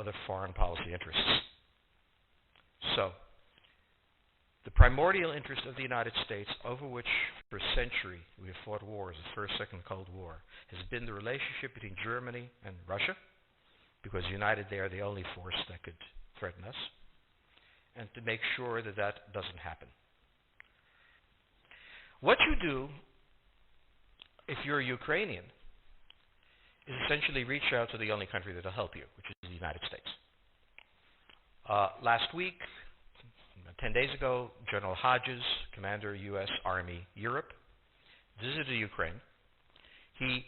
other foreign policy interests. So, the primordial interest of the United States, over which for a century we have fought wars, the First, Second Cold War, has been the relationship between Germany and Russia, because united they are the only force that could threaten us, and to make sure that that doesn't happen. What you do, if you're a Ukrainian, is essentially reach out to the only country that will help you, which is the United States. Last week, 10 days ago, General Hodges, Commander U.S. Army Europe, visited Ukraine. He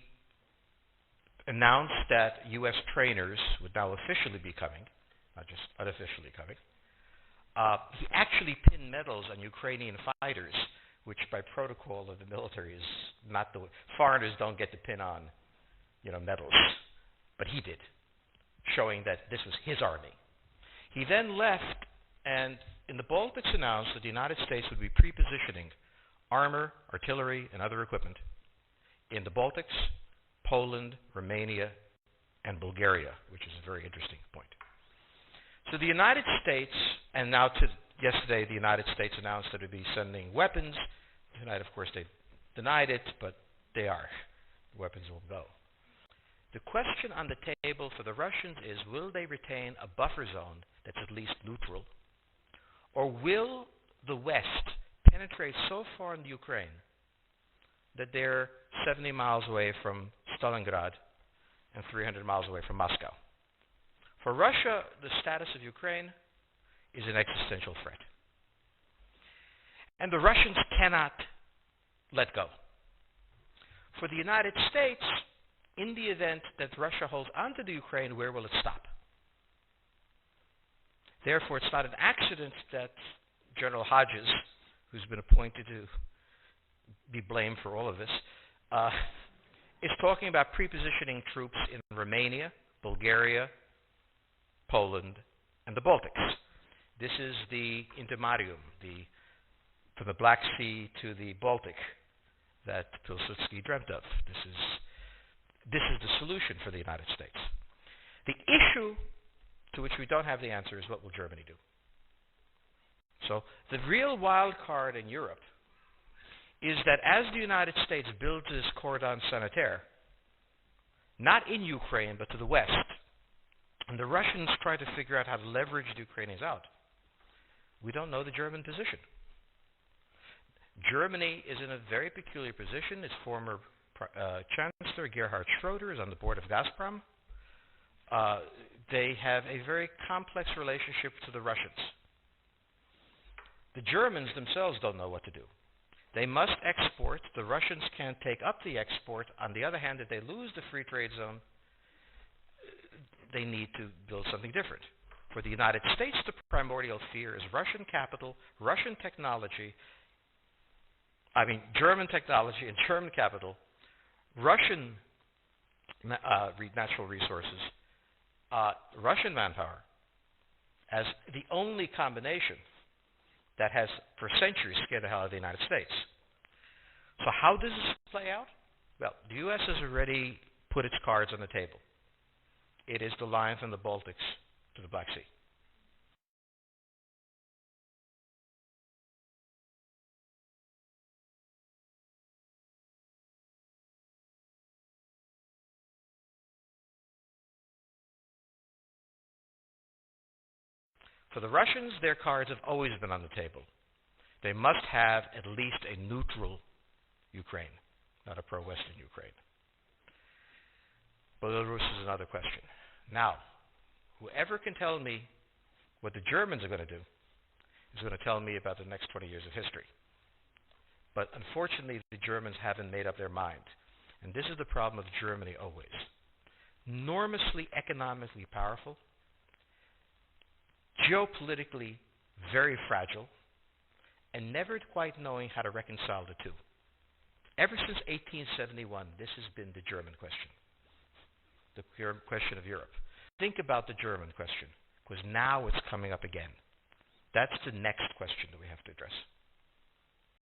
announced that U.S. trainers would now officially be coming, not just unofficially coming. He actually pinned medals on Ukrainian fighters, which by protocol of the military is not the way. Foreigners don't get to pin on, medals. But he did, showing that this was his army. He then left, and in the Baltics announced that the United States would be pre-positioning armor, artillery, and other equipment in the Baltics, Poland, Romania, and Bulgaria, which is a very interesting point. So the United States, and now yesterday the United States announced that it would be sending weapons. Tonight, of course, they denied it, but they are. The weapons will go. The question on the table for the Russians is, will they retain a buffer zone that's at least neutral? Or will the West penetrate so far in the Ukraine that they're 70 miles away from Stalingrad and 300 miles away from Moscow? For Russia, the status of Ukraine is an existential threat. And the Russians cannot let go. For the United States, in the event that Russia holds onto the Ukraine, where will it stop? Therefore, it's not an accident that General Hodges, who's been appointed to be blamed for all of this, is talking about pre-positioning troops in Romania, Bulgaria, Poland, and the Baltics. This is the intermarium, from the Black Sea to the Baltic, that Pilsudski dreamt of. This is the solution for the United States. The issue to which we don't have the answer is, what will Germany do? So the real wild card in Europe is that as the United States builds this cordon sanitaire, not in Ukraine but to the west, and the Russians try to figure out how to leverage the Ukrainians out, we don't know the German position. Germany is in a very peculiar position. Its former Chancellor Gerhard Schroeder is on the board of Gazprom. They have a very complex relationship to the Russians. The Germans themselves don't know what to do. They must export. The Russians can't take up the export. On the other hand, if they lose the free trade zone, they need to build something different. For the United States, the primordial fear is Russian capital, Russian technology, German technology and German capital, Russian natural resources, Russian manpower, as the only combination that has, for centuries, scared the hell out of the United States. So how does this play out? Well, the U.S. has already put its cards on the table. It is the line from the Baltics to the Black Sea. For the Russians, their cards have always been on the table. They must have at least a neutral Ukraine, not a pro-Western Ukraine. Belarus is another question. Now, whoever can tell me what the Germans are going to do is going to tell me about the next 20 years of history. But unfortunately, the Germans haven't made up their mind. And this is the problem of Germany always. Enormously economically powerful, geopolitically very fragile, and never quite knowing how to reconcile the two. Ever since 1871, this has been the German question, the question of Europe. Think about the German question, because now it's coming up again. That's the next question that we have to address.